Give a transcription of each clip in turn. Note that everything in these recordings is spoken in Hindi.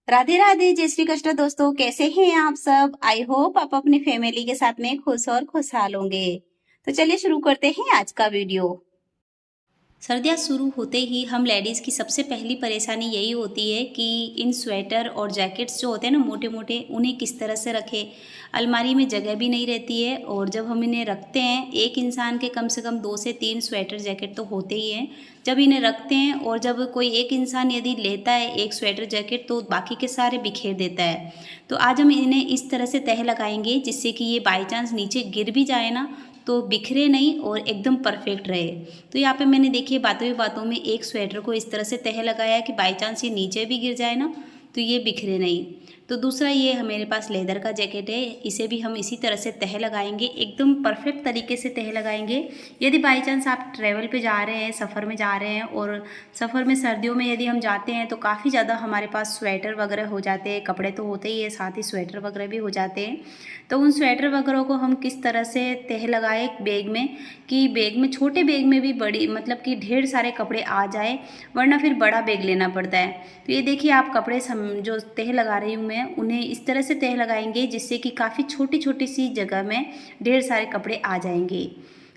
राधे राधे, जय श्री कृष्ण। दोस्तों, कैसे हैं आप सब? आई होप आप अपनी फैमिली के साथ में खुश और खुशहाल होंगे। तो चलिए शुरू करते हैं आज का वीडियो। सर्दियाँ शुरू होते ही हम लेडीज़ की सबसे पहली परेशानी यही होती है कि इन स्वेटर और जैकेट्स जो होते हैं ना मोटे मोटे, उन्हें किस तरह से रखें। अलमारी में जगह भी नहीं रहती है और जब हम इन्हें रखते हैं, एक इंसान के कम से कम 2 से 3 स्वेटर जैकेट तो होते ही हैं जब इन्हें रखते हैं। और जब कोई एक इंसान यदि लेता है एक स्वेटर जैकेट तो बाकी के सारे बिखेर देता है। तो आज हम इन्हें इस तरह से तह लगाएंगे जिससे कि ये बाई चांस नीचे गिर भी जाए ना तो बिखरे नहीं और एकदम परफेक्ट रहे। तो यहाँ पे मैंने देखिए बातों ही बातों में एक स्वेटर को इस तरह से तह लगाया है कि बाई चांस ये नीचे भी गिर जाए ना तो ये बिखरे नहीं। तो दूसरा ये मेरे पास लेदर का जैकेट है, इसे भी हम इसी तरह से तह लगाएंगे, एकदम परफेक्ट तरीके से तह लगाएंगे। यदि बाई चांस आप ट्रैवल पे जा रहे हैं, सफ़र में जा रहे हैं और सफ़र में सर्दियों में यदि हम जाते हैं तो काफ़ी ज़्यादा हमारे पास स्वेटर वगैरह हो जाते हैं, कपड़े तो होते ही है, साथ ही स्वेटर वगैरह भी हो जाते हैं। तो उन स्वेटर वगैरह को हम किस तरह से तह लगाए बैग में कि बैग में, छोटे बैग में भी बड़ी मतलब कि ढेर सारे कपड़े आ जाए, वरना फिर बड़ा बैग लेना पड़ता है। तो ये देखिए आप कपड़े जो तह लगा रही हूँ मैं, उन्हें इस तरह से तह लगाएंगे जिससे कि काफ़ी छोटी छोटी सी जगह में ढेर सारे कपड़े आ जाएंगे।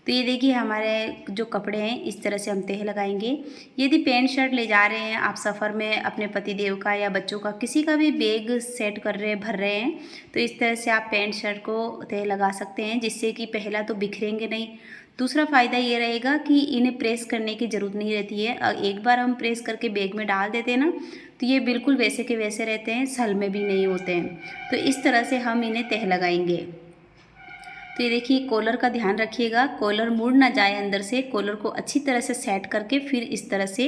तो ये देखिए हमारे जो कपड़े हैं इस तरह से हम तह लगाएंगे। यदि पैंट शर्ट ले जा रहे हैं आप सफ़र में, अपने पतिदेव का या बच्चों का किसी का भी बैग सेट कर रहे हैं, भर रहे हैं, तो इस तरह से आप पैंट शर्ट को तह लगा सकते हैं जिससे कि पहला तो बिखरेंगे नहीं। दूसरा फ़ायदा ये रहेगा कि इन्हें प्रेस करने की ज़रूरत नहीं रहती है। एक बार हम प्रेस करके बैग में डाल देते हैं ना तो ये बिल्कुल वैसे के वैसे रहते हैं, सल में भी नहीं होते हैं। तो इस तरह से हम इन्हें तह लगाएंगे। तो ये देखिए कॉलर का ध्यान रखिएगा, कॉलर मुड़ ना जाए अंदर से। कॉलर को अच्छी तरह से सेट करके फिर इस तरह से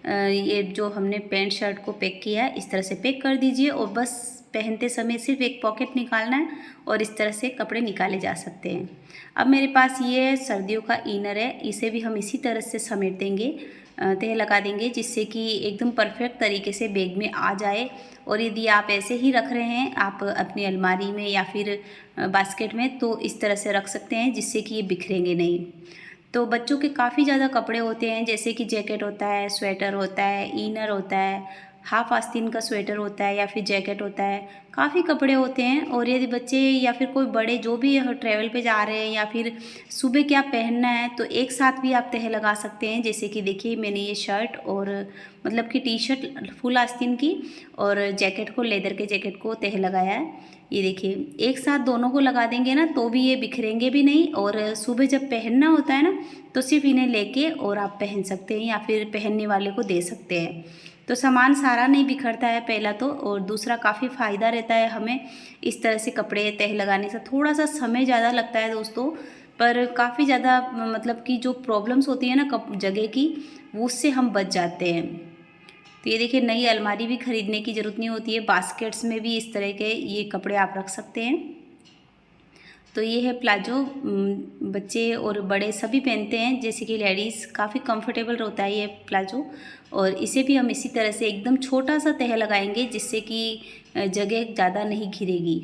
ये जो हमने पैंट शर्ट को पैक किया है इस तरह से पैक कर दीजिए और बस पहनते समय सिर्फ एक पॉकेट निकालना है और इस तरह से कपड़े निकाले जा सकते हैं। अब मेरे पास ये सर्दियों का इनर है, इसे भी हम इसी तरह से समेट देंगे, तह लगा देंगे जिससे कि एकदम परफेक्ट तरीके से बैग में आ जाए। और यदि आप ऐसे ही रख रहे हैं आप अपनी अलमारी में या फिर बास्केट में तो इस तरह से रख सकते हैं जिससे कि ये बिखरेंगे नहीं। तो बच्चों के काफ़ी ज़्यादा कपड़े होते हैं, जैसे कि जैकेट होता है, स्वेटर होता है, इनर होता है, हाफ आस्तीन का स्वेटर होता है या फिर जैकेट होता है, काफ़ी कपड़े होते हैं। और यदि बच्चे या फिर कोई बड़े जो भी ट्रैवल पे जा रहे हैं या फिर सुबह क्या पहनना है तो एक साथ भी आप तह लगा सकते हैं। जैसे कि देखिए मैंने ये शर्ट और मतलब कि टी शर्ट फुल आस्तीन की और जैकेट को, लेदर के जैकेट को तह लगाया है। ये देखिए एक साथ दोनों को लगा देंगे ना तो भी ये बिखरेंगे भी नहीं और सुबह जब पहनना होता है ना तो सिर्फ इन्हें लेके और आप पहन सकते हैं या फिर पहनने वाले को दे सकते हैं। तो सामान सारा नहीं बिखरता है पहला तो, और दूसरा काफ़ी फ़ायदा रहता है हमें इस तरह से कपड़े तह लगाने से। थोड़ा सा समय ज़्यादा लगता है दोस्तों, पर काफ़ी ज़्यादा मतलब कि जो प्रॉब्लम्स होती है ना जगह की, वो उससे हम बच जाते हैं। तो ये देखिए नई अलमारी भी ख़रीदने की ज़रूरत नहीं होती है, बास्केट्स में भी इस तरह के ये कपड़े आप रख सकते हैं। तो ये है प्लाजो, बच्चे और बड़े सभी पहनते हैं, जैसे कि लेडीज़ काफ़ी कंफर्टेबल होता है ये प्लाजो। और इसे भी हम इसी तरह से एकदम छोटा सा तह लगाएंगे जिससे कि जगह ज़्यादा नहीं घिरेगी।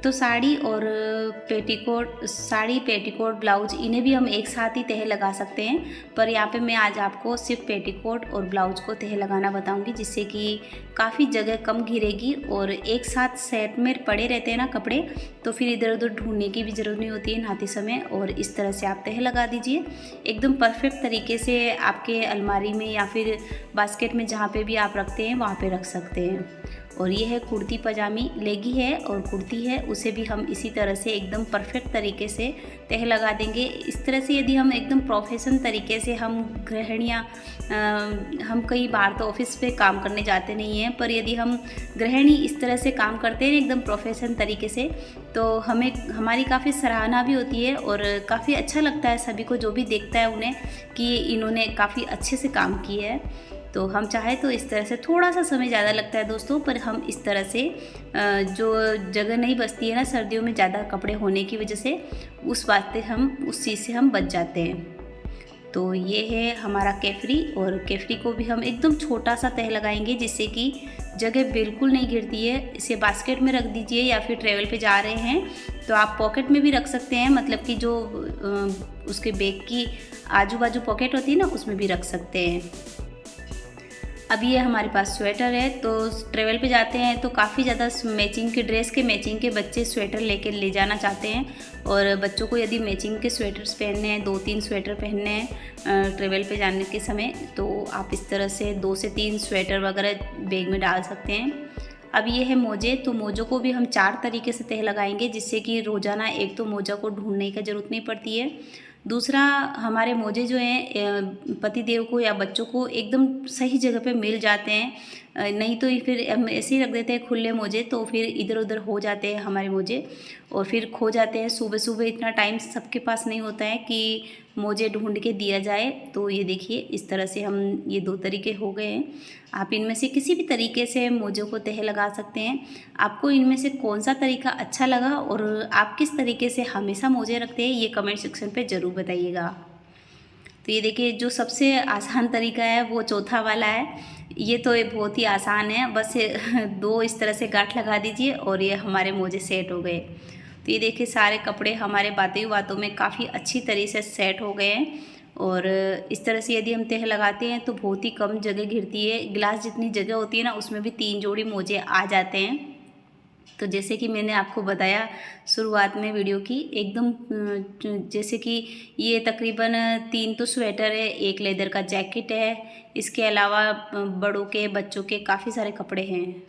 तो साड़ी और पेटीकोट ब्लाउज, इन्हें भी हम एक साथ ही तह लगा सकते हैं, पर यहाँ पे मैं आज आपको सिर्फ पेटीकोट और ब्लाउज को तह लगाना बताऊंगी जिससे कि काफ़ी जगह कम घिरेगी और एक साथ सेट में पड़े रहते हैं ना कपड़े, तो फिर इधर उधर ढूंढने की भी ज़रूरत नहीं होती है नहाते समय। और इस तरह से आप तह लगा दीजिए, एकदम परफेक्ट तरीके से आपके अलमारी में या फिर बास्केट में जहाँ पे भी आप रखते हैं वहाँ पे रख सकते हैं। और ये है कुर्ती पजामी, लेगी है और कुर्ती है, उसे भी हम इसी तरह से एकदम परफेक्ट तरीके से तह लगा देंगे। इस तरह से यदि हम एकदम प्रोफेशनल तरीके से, हम गृहिणियाँ, हम कई बार तो ऑफिस पे काम करने जाते नहीं हैं, पर यदि हम गृहिणी इस तरह से काम करते हैं एकदम प्रोफेशनल तरीके से तो हमारी काफ़ी सराहना भी होती है और काफ़ी अच्छा लगता है सभी को, जो भी देखता है उन्हें, कि इन्होंने काफ़ी अच्छे से काम किया है। तो हम चाहे तो इस तरह से, थोड़ा सा समय ज़्यादा लगता है दोस्तों, पर हम इस तरह से जो जगह नहीं बचती है ना सर्दियों में ज़्यादा कपड़े होने की वजह से, उस वास्ते हम उस चीज़ से हम बच जाते हैं। तो ये है हमारा केफरी, और केफरी को भी हम एकदम छोटा सा तह लगाएंगे जिससे कि जगह बिल्कुल नहीं गिरती है। इसे बास्केट में रख दीजिए या फिर ट्रैवल पे जा रहे हैं तो आप पॉकेट में भी रख सकते हैं, मतलब कि जो उसके बैग की आजू बाजू पॉकेट होती है ना, उसमें भी रख सकते हैं। अब ये हमारे पास स्वेटर है, तो ट्रैवल पे जाते हैं तो काफ़ी ज़्यादा मैचिंग के ड्रेस के मैचिंग के बच्चे स्वेटर लेके ले जाना चाहते हैं। और बच्चों को यदि मैचिंग के स्वेटर्स पहनने हैं, 2-3 स्वेटर पहनने हैं ट्रैवल पे जाने के समय, तो आप इस तरह से 2 से 3 स्वेटर वगैरह बैग में डाल सकते हैं। अब ये है मोजे, तो मोजों को भी हम 4 तरीके से तह लगाएंगे जिससे कि रोज़ाना एक तो मोजा को ढूंढने की ज़रूरत नहीं पड़ती है। दूसरा, हमारे मोजे जो हैं पति देव को या बच्चों को एकदम सही जगह पे मिल जाते हैं, नहीं तो फिर हम ऐसे ही रख देते हैं खुले मोजे, तो फिर इधर उधर हो जाते हैं हमारे मोजे और फिर खो जाते हैं। सुबह सुबह इतना टाइम सबके पास नहीं होता है कि मोजे ढूंढ के दिया जाए। तो ये देखिए, इस तरह से हम ये 2 तरीके हो गए हैं। आप इनमें से किसी भी तरीके से मोजों को तह लगा सकते हैं। आपको इनमें से कौन सा तरीका अच्छा लगा और आप किस तरीके से हमेशा मोजे रखते हैं, ये कमेंट सेक्शन पे ज़रूर बताइएगा। तो ये देखिए, जो सबसे आसान तरीका है वो चौथा वाला है। ये तो ये बहुत ही आसान है, बस 2 इस तरह से गांठ लगा दीजिए और ये हमारे मोजे सेट हो गए। तो ये देखिए, सारे कपड़े हमारे बातों में काफ़ी अच्छी तरह से सेट हो गए हैं। और इस तरह से यदि हम तह लगाते हैं तो बहुत ही कम जगह घिरती है। गिलास जितनी जगह होती है ना, उसमें भी 3 जोड़ी मोजे आ जाते हैं। तो जैसे कि मैंने आपको बताया शुरुआत में वीडियो की, एकदम जैसे कि ये तकरीबन 3 तो स्वेटर है, 1 लेदर का जैकेट है, इसके अलावा बड़ों के बच्चों के काफ़ी सारे कपड़े हैं।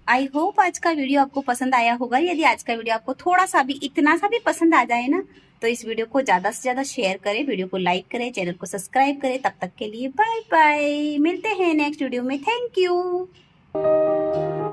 आई होप आज का वीडियो आपको पसंद आया होगा। यदि आज का वीडियो आपको थोड़ा सा भी, इतना सा भी पसंद आ जाए ना, तो इस वीडियो को ज़्यादा से ज़्यादा शेयर करें, वीडियो को लाइक करें, चैनल को सब्सक्राइब करें। तब तक के लिए बाय बाय, मिलते हैं नेक्स्ट वीडियो में। Thank you.